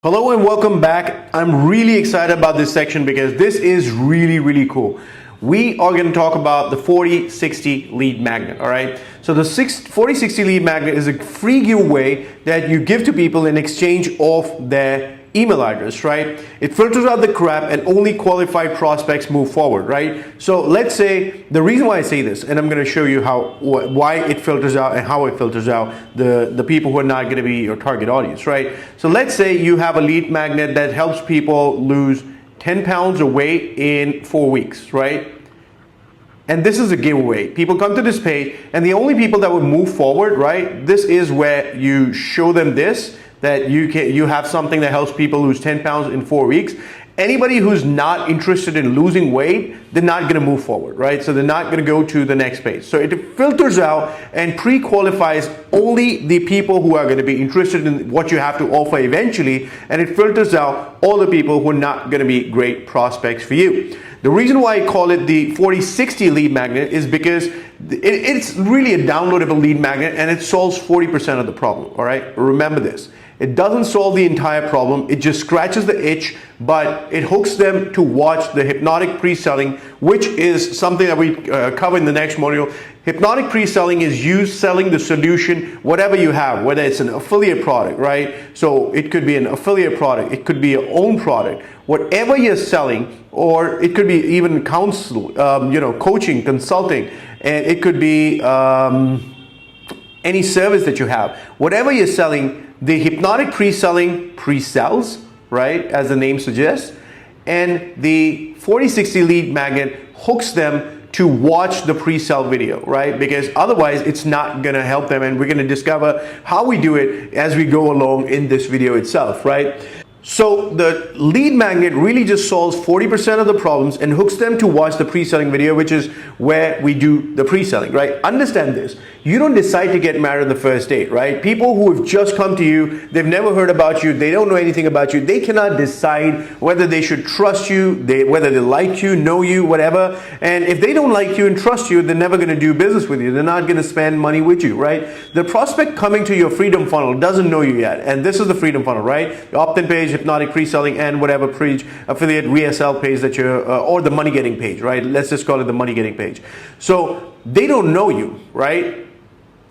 Hello and welcome back. I'm really excited about this section because this is really cool. We are going to talk about the 40/60 lead magnet, all right? So the 40/60 lead magnet is a free giveaway that you give to people in exchange of their email address, right? It filters out the crap and only qualified prospects move forward, right? So let's say, the reason why I say this, and I'm going to show you why it filters out and how it filters out the people who are not going to be your target audience, right? So let's say you have a lead magnet that helps people lose 10 pounds of weight in 4 weeks, right? And this is a giveaway. People come to this page and the only people that would move forward, right? This is where you show them this, that you have something that helps people lose 10 pounds in 4 weeks. Anybody who's not interested in losing weight, they're not going to move forward, right? So they're not going to go to the next page. So it filters out and pre-qualifies only the people who are going to be interested in what you have to offer eventually, and it filters out all the people who are not going to be great prospects for you. The reason why I call it the 40/60 lead magnet is because it's really a downloadable lead magnet and it solves 40% of the problem, all right? Remember this. It doesn't solve the entire problem, it just scratches the itch, but it hooks them to watch the hypnotic pre-selling, which is something that we cover in the next module. Hypnotic pre-selling is you selling the solution, whatever you have, whether it's an affiliate product, right? So it could be an affiliate product, it could be your own product, whatever you're selling, or it could be even counsel, coaching, consulting, and it could be any service that you have. Whatever you're selling, the hypnotic pre-selling pre-sells, right, as the name suggests, and the 40/60 lead magnet hooks them to watch the pre-sell video, right? Because otherwise it's not gonna help them, and we're gonna discover how we do it as we go along in this video itself, right? So the lead magnet really just solves 40% of the problems and hooks them to watch the pre-selling video, which is where we do the pre-selling, right? Understand this. You don't decide to get married on the first date, right? People who have just come to you, they've never heard about you, they don't know anything about you, they cannot decide whether they should trust you, whether they like you, know you, whatever. And if they don't like you and trust you, they're never gonna do business with you. They're not gonna spend money with you, right? The prospect coming to your Freedom Funnel doesn't know you yet. And this is the Freedom Funnel, right? The opt-in page, hypnotic pre-selling, and whatever affiliate VSL page that you're, or the money getting page, right? Let's just call it the money getting page. So they don't know you, right?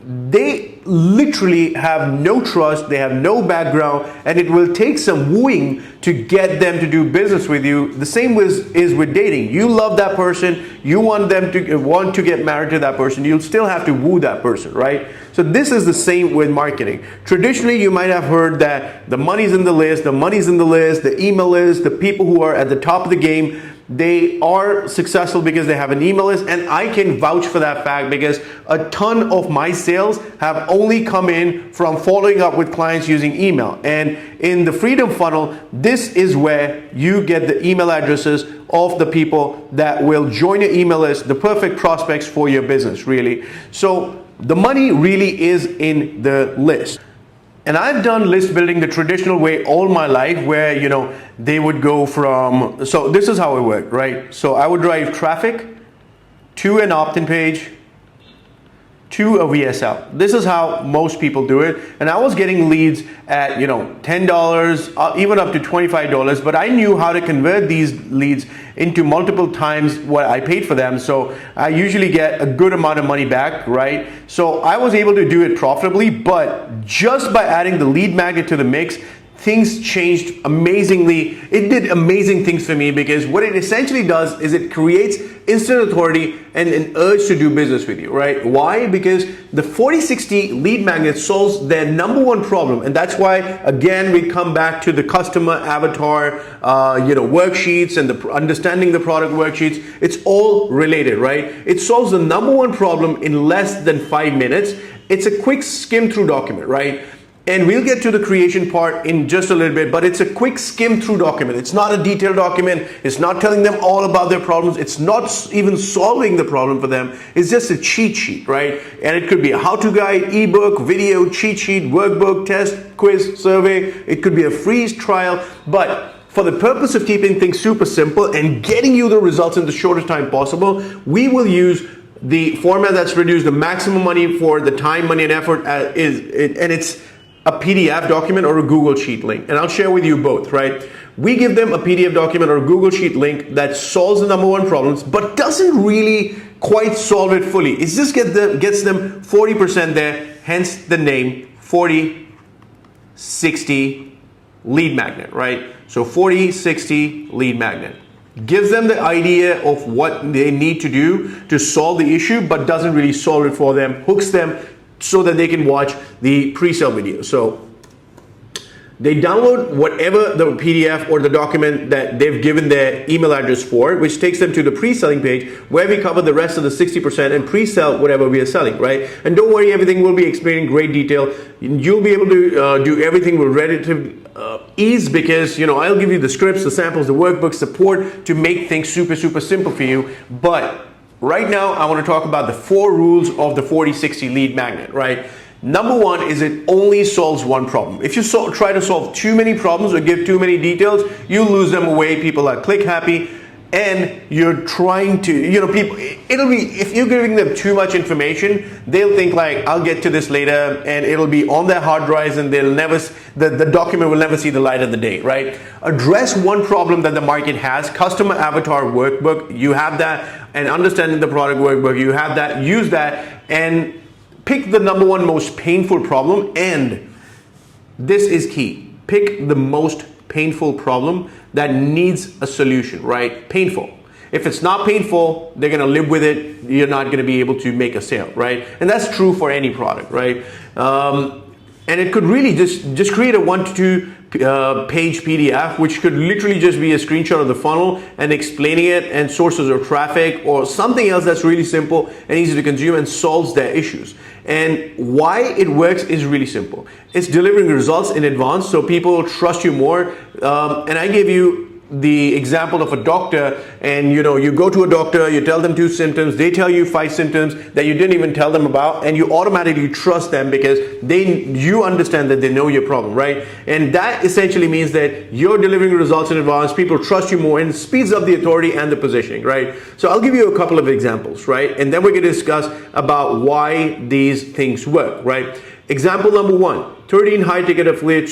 They literally have no trust, they have no background, and it will take some wooing to get them to do business with you. The same is with dating. You love that person, you want them to get married to that person, you'll still have to woo that person, right? So this is the same with marketing. Traditionally, you might have heard that the money's in the list, the email list, the people who are at the top of the game, they are successful because they have an email list, and I can vouch for that fact because a ton of my sales have only come in from following up with clients using email. And in the Freedom Funnel, this is where you get the email addresses of the people that will join your email list, the perfect prospects for your business, really. So the money really is in the list. And I've done list building the traditional way all my life, where, they would go from, so this is how it worked, right? So I would drive traffic to an opt-in page, to a VSL. This is how most people do it. And I was getting leads at, $10, even up to $25, but I knew how to convert these leads into multiple times what I paid for them. So I usually get a good amount of money back, right? So I was able to do it profitably, but just by adding the lead magnet to the mix, things changed amazingly. It did amazing things for me, because what it essentially does is it creates instant authority and an urge to do business with you, right? Why? Because the 40/60 lead magnet solves their number one problem, and that's why, again, we come back to the customer avatar, worksheets, and the understanding the product worksheets. It's all related, right? It solves the number one problem in less than 5 minutes. It's a quick skim through document, right? And we'll get to the creation part in just a little bit, but it's a quick skim through document. It's not a detailed document. It's not telling them all about their problems. It's not even solving the problem for them. It's just a cheat sheet, right? And it could be a how-to guide, ebook, video, cheat sheet, workbook, test, quiz, survey. It could be a free trial, but for the purpose of keeping things super simple and getting you the results in the shortest time possible, we will use the format that's reduced the maximum money for the time, money, and effort, and it's a PDF document or a Google Sheet link, and I'll share with you both, right? We give them a PDF document or a Google Sheet link that solves the number one problems, but doesn't really quite solve it fully. It just gets them 40% there, hence the name 4060 lead magnet, right? So 4060 lead magnet. Gives them the idea of what they need to do to solve the issue, but doesn't really solve it for them, hooks them so that they can watch the pre-sale video. So they download whatever the PDF or the document that they've given their email address for, which takes them to the pre-selling page where we cover the rest of the 60% and pre-sell whatever we are selling, right? And don't worry, everything will be explained in great detail. You'll be able to do everything with relative ease because, you know, I'll give you the scripts, the samples, the workbook, support to make things super, super simple for you. But right now, I want to talk about the 4 rules of the 4060 lead magnet, right? Number one is it only solves one problem. If you try to solve too many problems or give too many details, you lose them away. People are click happy, and you're trying to, you know, people, it'll be, if you're giving them too much information, they'll think like, I'll get to this later, and it'll be on their hard drives, and they'll never, the document will never see the light of the day, right? Address one problem that the market has. Customer avatar workbook, you have that, and understanding the product workbook, you have that, use that, and pick the number one most painful problem, and this is key. Pick the most painful problem that needs a solution, right? Painful. If it's not painful, they're gonna live with it. You're not gonna be able to make a sale, right? And that's true for any product, right? And it could really just create a 1 to 2 page PDF, which could literally just be a screenshot of the funnel and explaining it and sources of traffic or something else that's really simple and easy to consume and solves their issues. And why it works is really simple. It's delivering results in advance so people trust you more. And I gave you the example of a doctor, and you know, you go to a doctor, you tell them 2 symptoms, they tell you 5 symptoms that you didn't even tell them about, and you automatically trust them because you understand that they know your problem, right? And that essentially means that you're delivering results in advance, people trust you more, and it speeds up the authority and the positioning, right? So I'll give you a couple of examples, right? And then we're going to discuss about why these things work, right? Example number 1, 13 high-ticket affiliate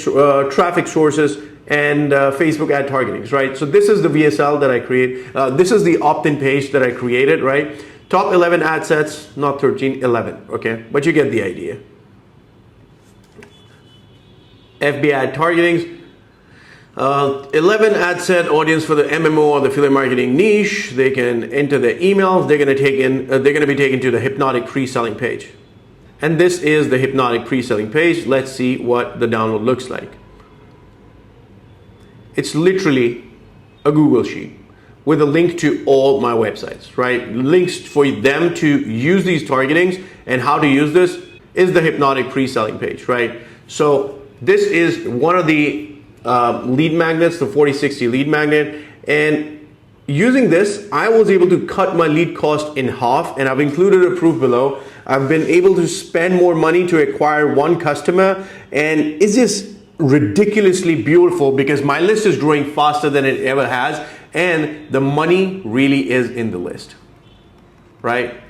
traffic sources and Facebook ad targetings, right? So this is the VSL that I create. This is the opt-in page that I created, right? Top 11 ad sets, not 13, 11, okay? But you get the idea. FB ad targetings, 11 ad set audience for the MMO or the affiliate marketing niche. They can enter their emails. They're going to be taken to the Hypnotic pre-selling page. And this is the Hypnotic pre-selling page. Let's see what the download looks like. It's literally a Google Sheet with a link to all my websites, right? Links for them to use these targetings, and how to use this is the Hypnotic pre-selling page, right? So this is one of the lead magnets, the 4060 lead magnet, and using this, I was able to cut my lead cost in half, and I've included a proof below. I've been able to spend more money to acquire one customer, and it's just ridiculously beautiful because my list is growing faster than it ever has, and the money really is in the list, right?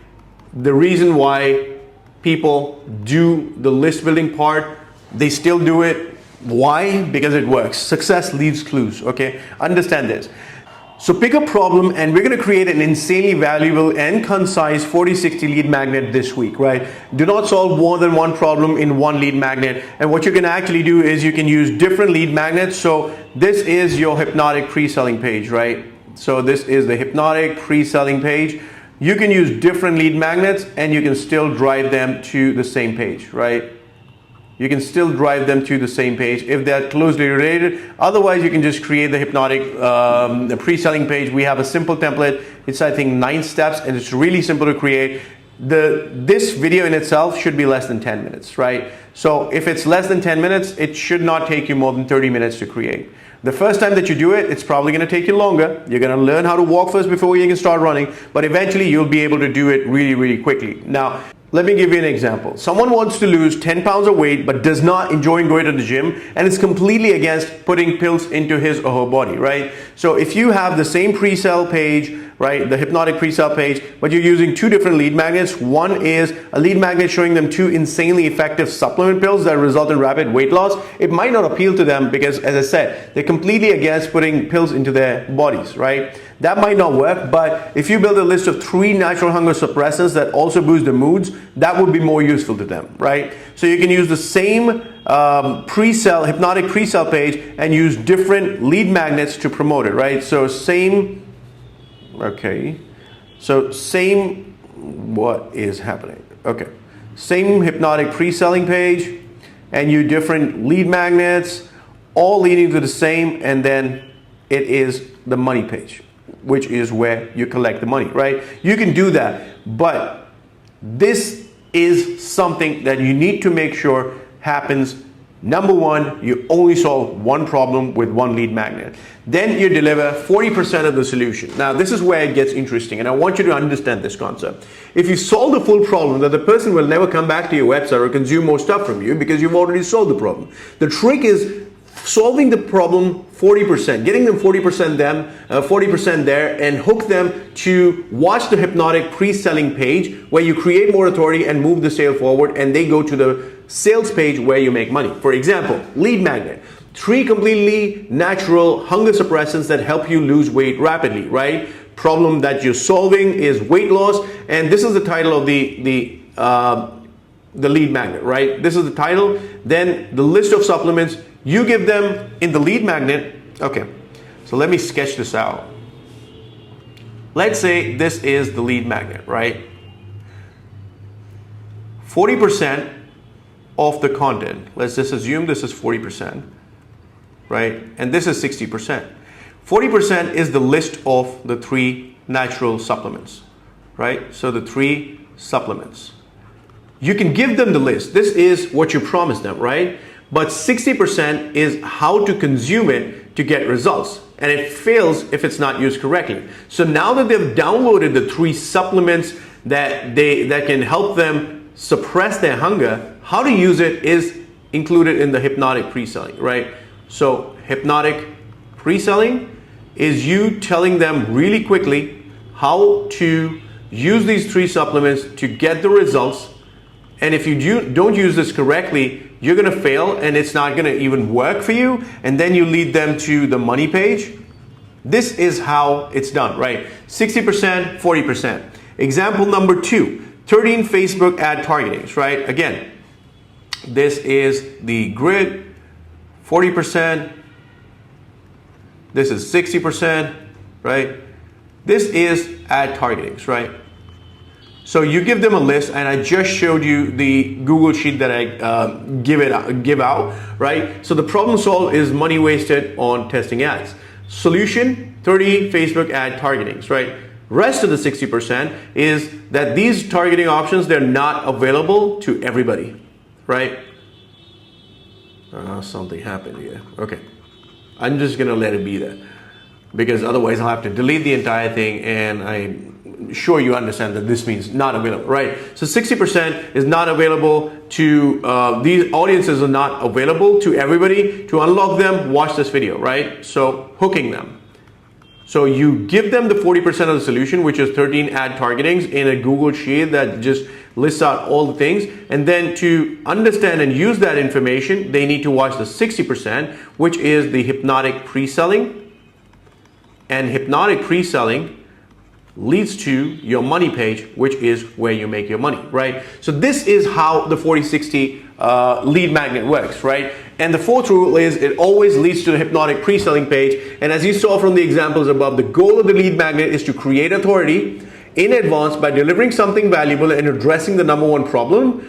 The reason why people do the list building part, they still do it. Why? Because it works. Success leaves clues, okay? Understand this. So pick a problem, and we're going to create an insanely valuable and concise 4060 lead magnet this week, right? Do not solve more than one problem in one lead magnet. And what you can actually do is you can use different lead magnets. So this is your Hypnotic pre-selling page, right? So this is the Hypnotic pre-selling page. You can use different lead magnets and you can still drive them to the same page, right? You can still drive them to the same page if they're closely related. Otherwise, you can just create the Hypnotic the pre-selling page. We have a simple template. It's, I think, 9 steps, and it's really simple to create. This video in itself should be less than 10 minutes, right? So if it's less than 10 minutes, it should not take you more than 30 minutes to create. The first time that you do it, it's probably going to take you longer. You're going to learn how to walk first before you can start running, but eventually you'll be able to do it really, really quickly. Now, let me give you an example. Someone wants to lose 10 pounds of weight but does not enjoy going to the gym, and is completely against putting pills into his or her body, right? So if you have the same pre-sale page right? The hypnotic pre-sale page, but you're using two different lead magnets. One is a lead magnet showing them two insanely effective supplement pills that result in rapid weight loss. It might not appeal to them because, as I said, they're completely against putting pills into their bodies, right? That might not work, but if you build a list of 3 natural hunger suppressants that also boost their moods, that would be more useful to them, right? So you can use the same pre-sale, hypnotic pre-sale page and use different lead magnets to promote it, right? So same, what is happening? Okay, same hypnotic pre-selling page and use different lead magnets, all leading to the same, and then it is the money page, which is where you collect the money, right? You can do that, but this is something that you need to make sure happens. Number one, you only solve one problem with one lead magnet. Then you deliver 40% of the solution. Now, this is where it gets interesting, and I want you to understand this concept. If you solve the full problem, that the person will never come back to your website or consume more stuff from you because you've already solved the problem. The trick is solving the problem 40%, getting them 40% them, 40% there, and hook them to watch the hypnotic pre-selling page where you create more authority and move the sale forward, and they go to the sales page where you make money. For example, lead magnet. 3 completely natural hunger suppressants that help you lose weight rapidly, right? Problem that you're solving is weight loss, and this is the title of the lead magnet, right? This is the title. Then the list of supplements you give them in the lead magnet. Okay, so let me sketch this out. Let's say this is the lead magnet, right? 40% of the content, let's just assume this is 40%, right? And this is 60%. 40% is the list of the 3 natural supplements, right? So the 3 supplements. You can give them the list. This is what you promised them, right? But 60% is how to consume it to get results. And it fails if it's not used correctly. So now that they've downloaded the 3 supplements that can help them suppress their hunger, how to use it is included in the hypnotic pre-selling, right? So hypnotic pre-selling is you telling them really quickly how to use these 3 supplements to get the results. And if you don't use this correctly, you're going to fail and it's not going to even work for you. And then you lead them to the money page. This is how it's done, right? 60%, 40%. Example number 2, 13 Facebook ad targetings, right? Again, this is the grid, 40%. This is 60%, right? This is ad targetings, right? So you give them a list, and I just showed you the Google sheet that I give out, right? So the problem solved is money wasted on testing ads. Solution, 30 Facebook ad targetings, right? Rest of the 60% is that these targeting options, they're not available to everybody, right? Something happened here. Okay, I'm just gonna let it be there because otherwise I'll have to delete the entire thing, and I'm sure you understand that this means not available, right? So 60% is not available to, these audiences are not available to everybody. To unlock them, watch this video, right? So hooking them. So you give them the 40% of the solution, which is 13 ad targetings in a Google sheet that just lists out all the things. And then to understand and use that information, they need to watch the 60%, which is the hypnotic pre-selling. And hypnotic pre-selling leads to your money page, which is where you make your money, right? So this is how the 40/60 lead magnet works, right? And the fourth rule is it always leads to the hypnotic pre-selling page. And as you saw from the examples above, the goal of the lead magnet is to create authority in advance by delivering something valuable and addressing the number one problem.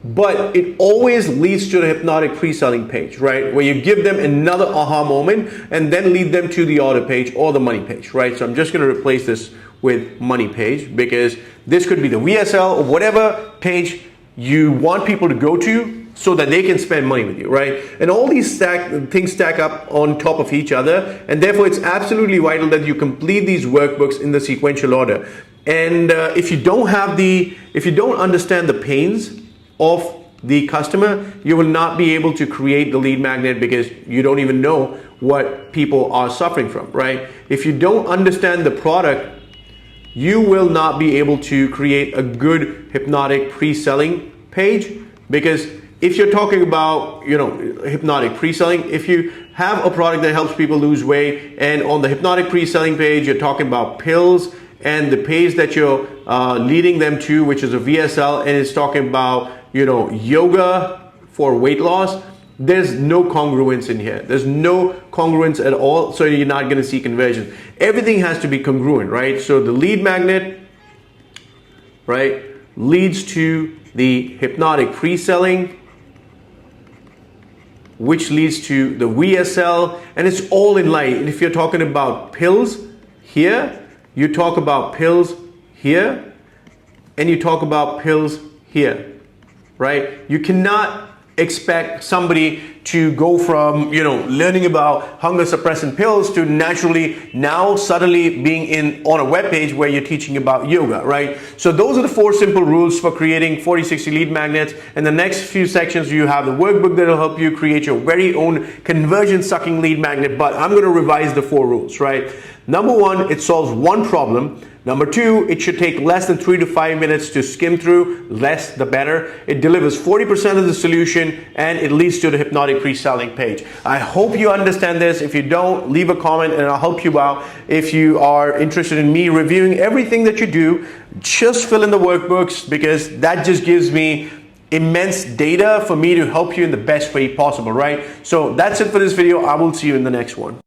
But it always leads to the hypnotic pre-selling page, right? Where you give them another aha moment and then lead them to the order page or the money page, right? So I'm just going to replace this with money page because this could be the VSL or whatever page you want people to go to so that they can spend money with you, right? And all these things stack up on top of each other, and therefore it's absolutely vital that you complete these workbooks in the sequential order. And if you don't understand the pains of the customer, you will not be able to create the lead magnet because you don't even know what people are suffering from, right? If you don't understand the product you will not be able to create a good hypnotic pre-selling page. Because if you're talking about, hypnotic pre-selling, if you have a product that helps people lose weight, and on the hypnotic pre-selling page you're talking about pills, and the page that you're leading them to, which is a VSL, and it's talking about yoga for weight loss, there's no congruence in here. There's no congruence at all, so you're not going to see conversions. Everything has to be congruent, right? So the lead magnet, right, leads to the hypnotic pre-selling, which leads to the VSL, and it's all in line. And if you're talking about pills here, you talk about pills here, and you talk about pills here, right? You cannot expect somebody to go from learning about hunger suppressant pills to naturally now suddenly being on a web page where you're teaching about yoga, right? So those are the 4 simple rules for creating 4060 lead magnets. In the next few sections you have the workbook that will help you create your very own conversion sucking lead magnet, but I'm going to revise the 4 rules, right? Number 1, it solves one problem. Number 2, it should take less than 3 to 5 minutes to skim through, less the better. It delivers 40% of the solution, and it leads to the hypnotic pre-selling page. I hope you understand this. If you don't, leave a comment and I'll help you out. If you are interested in me reviewing everything that you do, just fill in the workbooks, because that just gives me immense data for me to help you in the best way possible, right? So that's it for this video. I will see you in the next one.